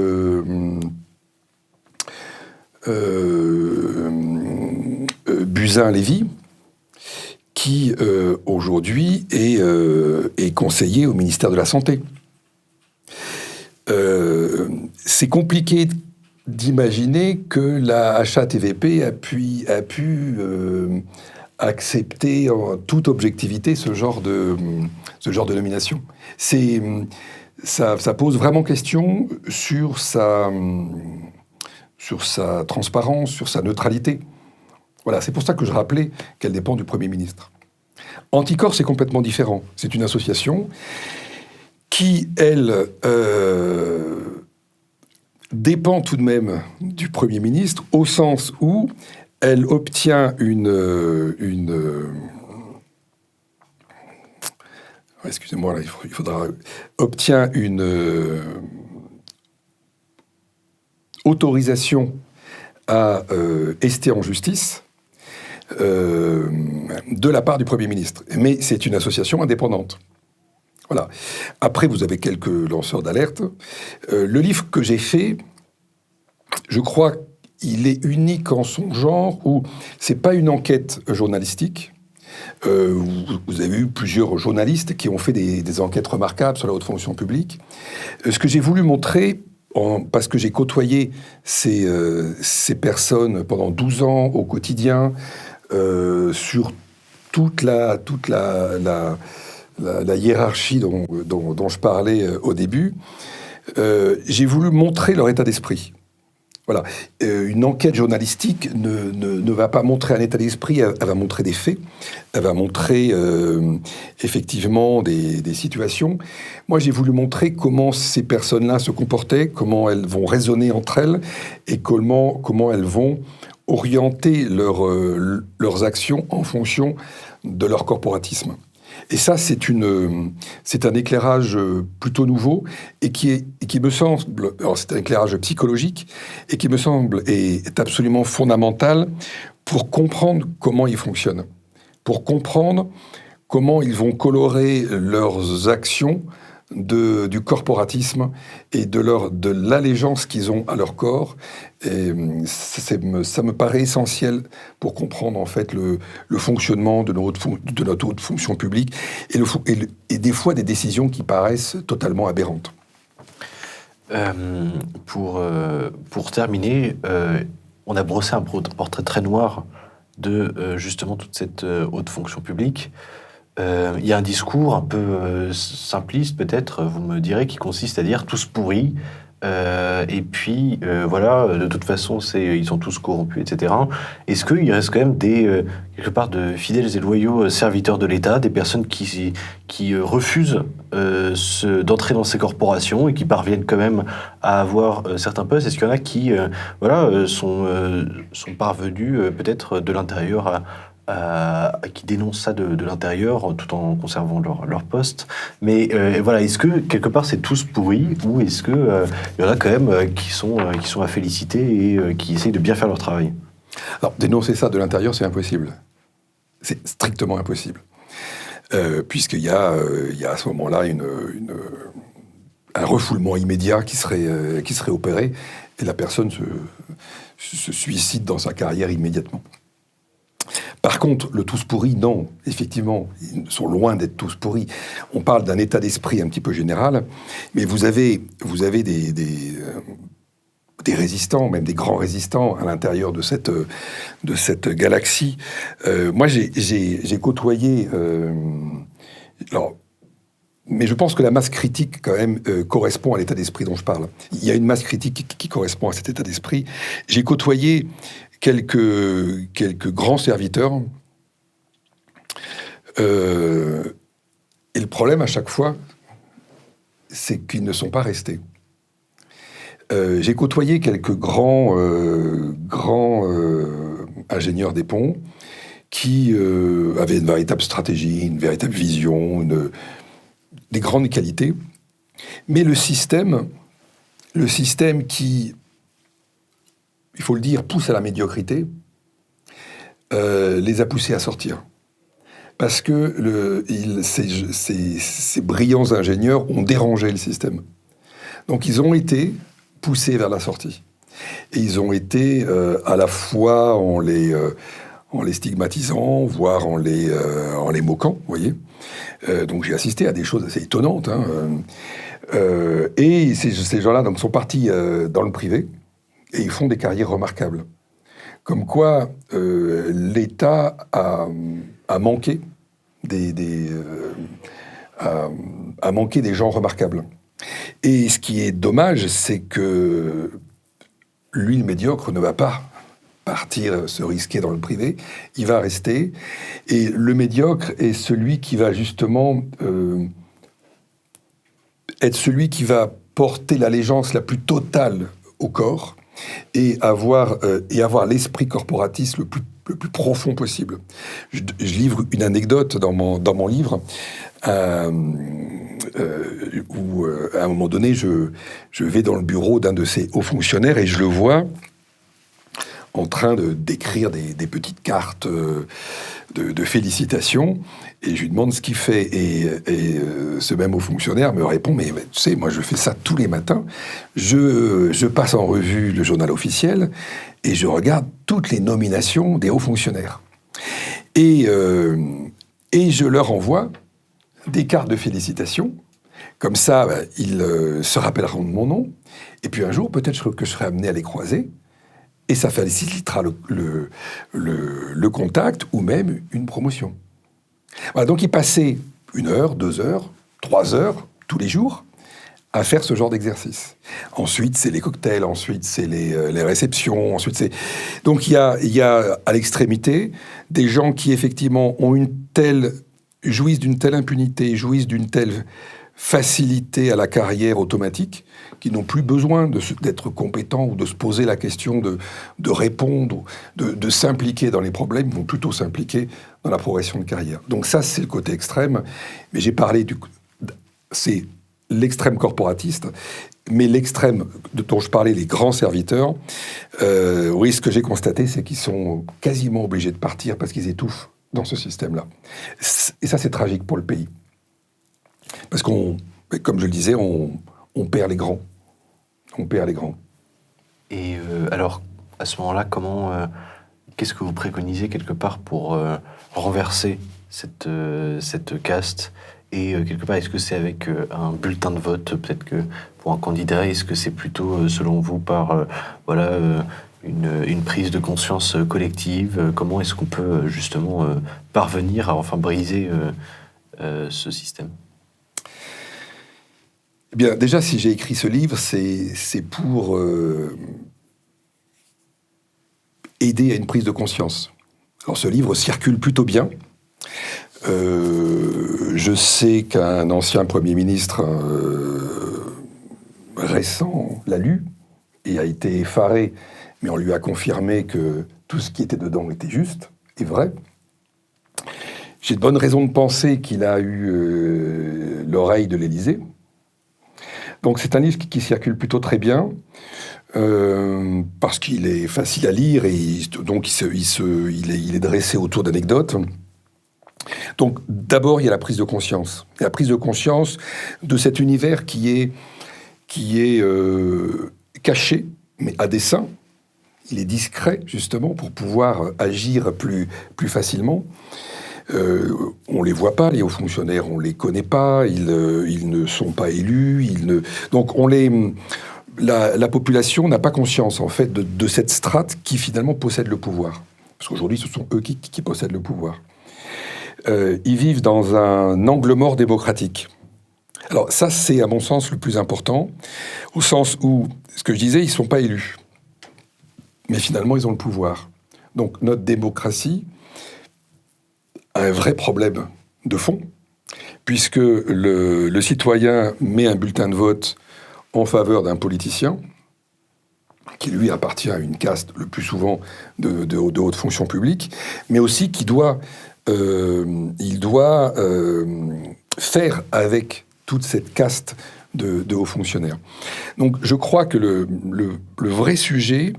Buzyn-Lévy, qui aujourd'hui est conseiller au ministère de la Santé. C'est compliqué d'imaginer que la HATVP a pu accepter en toute objectivité ce genre de nomination. Ça pose vraiment question sur sa transparence, sur sa neutralité. Voilà, c'est pour ça que je rappelais qu'elle dépend du Premier ministre. Anticor, c'est complètement différent. C'est une association qui, elle, dépend tout de même du Premier ministre, au sens où elle obtient excusez-moi, là, obtient une autorisation à ester en justice de la part du Premier ministre. Mais c'est une association indépendante. Voilà. Après, vous avez quelques lanceurs d'alerte. Le livre que j'ai fait, je crois qu'il est unique en son genre, où c'est pas une enquête journalistique. Vous avez eu plusieurs journalistes qui ont fait des enquêtes remarquables sur la haute fonction publique. Ce que j'ai voulu montrer, parce que j'ai côtoyé ces personnes pendant 12 ans au quotidien, sur toute la hiérarchie dont je parlais au début, j'ai voulu montrer leur état d'esprit. Voilà. Une enquête journalistique ne va pas montrer un état d'esprit, elle va montrer des faits, elle va montrer effectivement des situations. Moi, j'ai voulu montrer comment ces personnes-là se comportaient, comment elles vont raisonner entre elles et comment elles vont orienter leurs actions en fonction de leur corporatisme. Et ça, c'est un éclairage plutôt nouveau et qui me semble, alors c'est un éclairage psychologique et qui me semble est absolument fondamental pour comprendre comment ils fonctionnent, pour comprendre comment ils vont colorer leurs actions du corporatisme et de l'allégeance qu'ils ont à leur corps. Et ça me paraît essentiel pour comprendre en fait le fonctionnement de notre haute fonction publique et des fois des décisions qui paraissent totalement aberrantes. Pour terminer, on a brossé un portrait très noir de justement toute cette haute fonction publique. Il y a un discours un peu simpliste, peut-être, vous me direz, qui consiste à dire tous pourris, et puis voilà, de toute façon, ils sont tous corrompus, etc. Est-ce qu'il reste quand même quelque part de fidèles et loyaux serviteurs de l'État, des personnes qui refusent d'entrer dans ces corporations et qui parviennent quand même à avoir certains postes? Est-ce qu'il y en a qui sont parvenus peut-être de l'intérieur qui dénoncent ça de l'intérieur tout en conservant leur poste? Mais voilà, est-ce que quelque part c'est tous pourris, ou est-ce que il y en a quand même qui sont à féliciter et qui essayent de bien faire leur travail? Alors, dénoncer ça de l'intérieur, c'est impossible. C'est strictement impossible. Puisqu'il y a à ce moment-là un refoulement immédiat qui serait opéré, et la personne se suicide dans sa carrière immédiatement. Par contre, le tous pourri, non, effectivement, ils sont loin d'être tous pourris. On parle d'un état d'esprit un petit peu général, mais vous avez des résistants, même des grands résistants à l'intérieur de cette galaxie. Moi, j'ai côtoyé... mais je pense que la masse critique, quand même, correspond à l'état d'esprit dont je parle. Il y a une masse critique qui correspond à cet état d'esprit. J'ai côtoyé quelques grands serviteurs. Et le problème, à chaque fois, c'est qu'ils ne sont pas restés. J'ai côtoyé quelques grands ingénieurs des ponts qui avaient une véritable stratégie, une véritable vision, des grandes qualités. Mais le système qui, il faut le dire, pousse à la médiocrité, les a poussés à sortir. Parce que ces brillants ingénieurs ont dérangé le système. Donc ils ont été poussés vers la sortie. Et ils ont été à la fois en les stigmatisant, voire en les moquant, vous voyez. Donc j'ai assisté à des choses assez étonnantes. Et ces gens-là donc, sont partis dans le privé, et ils font des carrières remarquables. comme quoi l'État a manqué a manqué des gens remarquables. Et ce qui est dommage, c'est que lui, le médiocre, ne va pas partir se risquer dans le privé, il va rester. Et le médiocre est celui qui va justement être celui qui va porter l'allégeance la plus totale au corps et avoir l'esprit corporatiste le plus profond possible. Je livre une anecdote dans mon livre où, à un moment donné, je vais dans le bureau d'un de ces hauts fonctionnaires et je le vois en train d'écrire des petites cartes de félicitations, et je lui demande ce qu'il fait, et ce même haut fonctionnaire me répond, mais tu sais, moi je fais ça tous les matins, je passe en revue le journal officiel, et je regarde toutes les nominations des hauts fonctionnaires. Et je leur envoie des cartes de félicitations, comme ça, ils se rappelleront de mon nom, et puis un jour, peut-être que je serai amené à les croiser, et ça facilitera le contact ou même une promotion. Voilà, donc il passait 1 heure, 2 heures, 3 heures, tous les jours, à faire ce genre d'exercice. Ensuite, c'est les cocktails, ensuite, c'est les réceptions, ensuite, c'est... Donc il y a à l'extrémité des gens qui, effectivement, jouissent d'une telle impunité, jouissent d'une telle facilité à la carrière automatique, qui n'ont plus besoin d'être compétents ou de se poser la question de répondre, de s'impliquer dans les problèmes, ils vont plutôt s'impliquer dans la progression de carrière. Donc ça, c'est le côté extrême, mais j'ai parlé c'est l'extrême corporatiste, mais l'extrême dont je parlais, les grands serviteurs, oui, ce que j'ai constaté, c'est qu'ils sont quasiment obligés de partir parce qu'ils étouffent dans ce système-là. Et ça, c'est tragique pour le pays. Parce qu'on, comme je le disais, on perd les grands. On perd les grands. Et alors, à ce moment-là, qu'est-ce que vous préconisez quelque part pour renverser cette caste? Et quelque part, est-ce que c'est avec un bulletin de vote, peut-être que pour un candidat, est-ce que c'est plutôt, selon vous, par une prise de conscience collective? Comment est-ce qu'on peut justement parvenir à enfin briser ce système? Eh bien, déjà, si j'ai écrit ce livre, c'est pour aider à une prise de conscience. Alors, ce livre circule plutôt bien. Je sais qu'un ancien Premier ministre récent l'a lu et a été effaré, mais on lui a confirmé que tout ce qui était dedans était juste et vrai. J'ai de bonnes raisons de penser qu'il a eu l'oreille de l'Élysée. Donc c'est un livre qui circule plutôt très bien, parce qu'il est facile à lire et donc il est dressé autour d'anecdotes. Donc d'abord il y a la prise de conscience. La prise de conscience de cet univers qui est caché, mais à dessein. Il est discret justement pour pouvoir agir plus facilement. On les voit pas, les hauts fonctionnaires, on les connaît pas, ils ne sont pas élus, donc la population n'a pas conscience en fait de cette strate qui finalement possède le pouvoir, parce qu'aujourd'hui ce sont eux qui possèdent le pouvoir. Ils vivent dans un angle mort démocratique. Alors ça, c'est à mon sens le plus important, au sens où, ce que je disais, ils sont pas élus, mais finalement ils ont le pouvoir. Donc notre démocratie un vrai problème de fond, puisque le citoyen met un bulletin de vote en faveur d'un politicien, qui lui appartient à une caste le plus souvent de haute fonction publique, mais aussi il doit faire avec toute cette caste de hauts fonctionnaires. Donc je crois que le vrai sujet,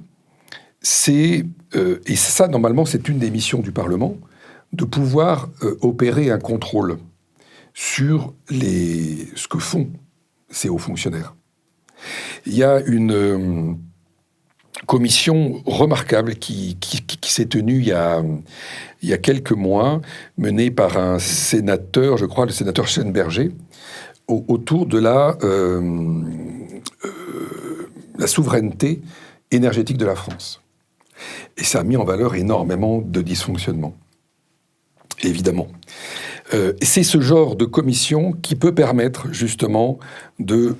c'est, et ça normalement c'est une des missions du Parlement, de pouvoir opérer un contrôle sur ce que font ces hauts fonctionnaires. Il y a une commission remarquable qui s'est tenue il y a quelques mois, menée par un sénateur, je crois, le sénateur Schellenberger, autour de la souveraineté énergétique de la France. Et ça a mis en valeur énormément de dysfonctionnements, évidemment. C'est ce genre de commission qui peut permettre justement de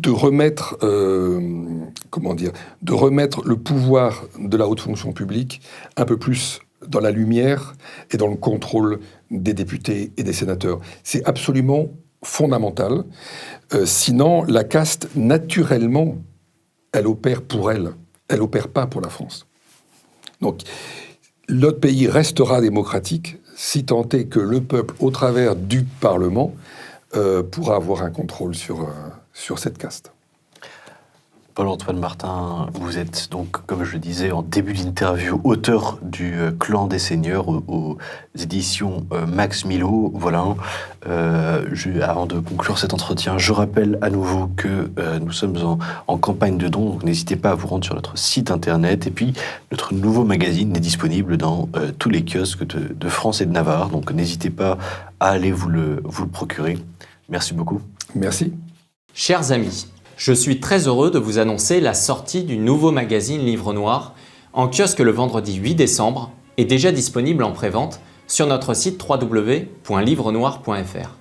remettre, de remettre le pouvoir de la haute fonction publique un peu plus dans la lumière et dans le contrôle des députés et des sénateurs. C'est absolument fondamental. Sinon, la caste, naturellement, elle opère pour elle. Elle opère pas pour la France. Donc, notre pays restera démocratique si tant est que le peuple, au travers du Parlement, pourra avoir un contrôle sur cette caste. Paul-Antoine Martin, vous êtes donc, comme je le disais en début d'interview, auteur du Clan des Seigneurs aux éditions Max Milo. Voilà. Avant de conclure cet entretien, je rappelle à nouveau que nous sommes en campagne de dons, donc n'hésitez pas à vous rendre sur notre site internet. Et puis, notre nouveau magazine est disponible dans tous les kiosques de France et de Navarre, donc n'hésitez pas à aller vous le procurer. Merci beaucoup. Merci. Chers amis, je suis très heureux de vous annoncer la sortie du nouveau magazine Livre Noir en kiosque le vendredi 8 décembre et déjà disponible en prévente sur notre site www.livrenoir.fr.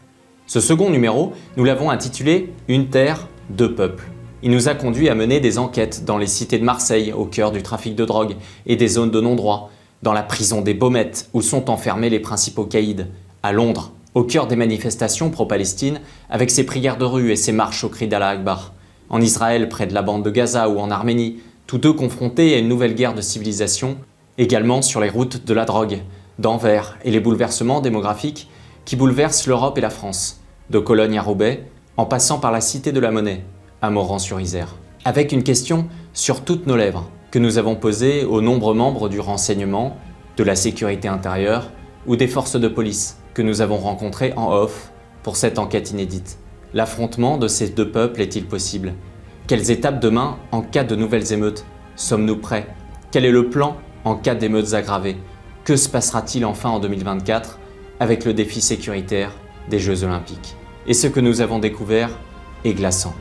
Ce second numéro, nous l'avons intitulé « Une terre, deux peuples ». Il nous a conduit à mener des enquêtes dans les cités de Marseille, au cœur du trafic de drogue et des zones de non-droit, dans la prison des Baumettes où sont enfermés les principaux caïds, à Londres, au cœur des manifestations pro-Palestine avec ses prières de rue et ses marches au cri d'Allah Akbar. En Israël, près de la bande de Gaza ou en Arménie, tous deux confrontés à une nouvelle guerre de civilisation, également sur les routes de la drogue, d'Anvers et les bouleversements démographiques qui bouleversent l'Europe et la France, de Cologne à Roubaix, en passant par la Cité de la Monnaie, à Morand-sur-Isère. Avec une question sur toutes nos lèvres que nous avons posée aux nombreux membres du renseignement, de la sécurité intérieure ou des forces de police que nous avons rencontrés en off pour cette enquête inédite. L'affrontement de ces deux peuples est-il possible? Quelles étapes demain en cas de nouvelles émeutes? Sommes-nous prêts? Quel est le plan en cas d'émeutes aggravées? Que se passera-t-il enfin en 2024 avec le défi sécuritaire des Jeux Olympiques? Et ce que nous avons découvert est glaçant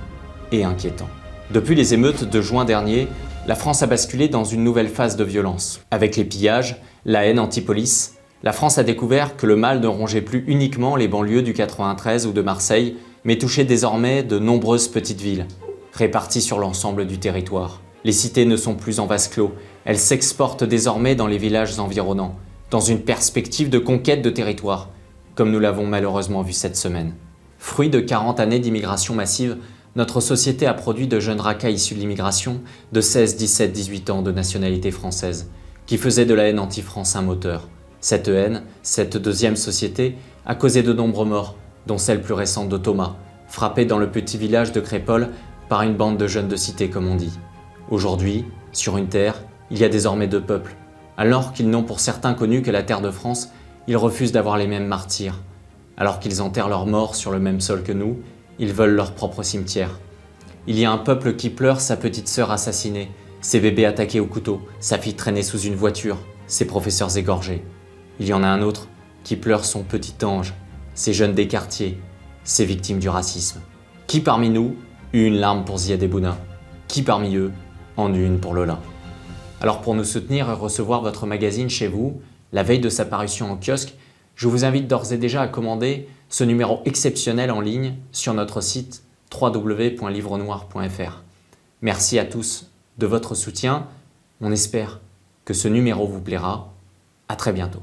et inquiétant. Depuis les émeutes de juin dernier, la France a basculé dans une nouvelle phase de violence. Avec les pillages, la haine anti-police, la France a découvert que le mal ne rongeait plus uniquement les banlieues du 93 ou de Marseille, mais touchait désormais de nombreuses petites villes, réparties sur l'ensemble du territoire. Les cités ne sont plus en vase clos, elles s'exportent désormais dans les villages environnants, dans une perspective de conquête de territoire, comme nous l'avons malheureusement vu cette semaine. Fruit de 40 années d'immigration massive, notre société a produit de jeunes racailles issus de l'immigration de 16, 17, 18 ans de nationalité française, qui faisaient de la haine anti-France un moteur. Cette haine, cette deuxième société, a causé de nombreux morts, dont celle plus récente de Thomas, frappé dans le petit village de Crépol par une bande de jeunes de cité comme on dit. Aujourd'hui, sur une terre, il y a désormais deux peuples. Alors qu'ils n'ont pour certains connu que la terre de France, ils refusent d'avoir les mêmes martyrs. Alors qu'ils enterrent leurs morts sur le même sol que nous, ils veulent leur propre cimetière. Il y a un peuple qui pleure sa petite sœur assassinée, ses bébés attaqués au couteau, sa fille traînée sous une voiture, ses professeurs égorgés. Il y en a un autre qui pleure son petit ange, ces jeunes des quartiers, ces victimes du racisme. Qui parmi nous eut une larme pour Ziad Ebouna? Qui parmi eux en eut une pour Lola? Alors pour nous soutenir et recevoir votre magazine chez vous, la veille de sa parution en kiosque, je vous invite d'ores et déjà à commander ce numéro exceptionnel en ligne sur notre site www.livrenoir.fr. Merci à tous de votre soutien. On espère que ce numéro vous plaira. À très bientôt.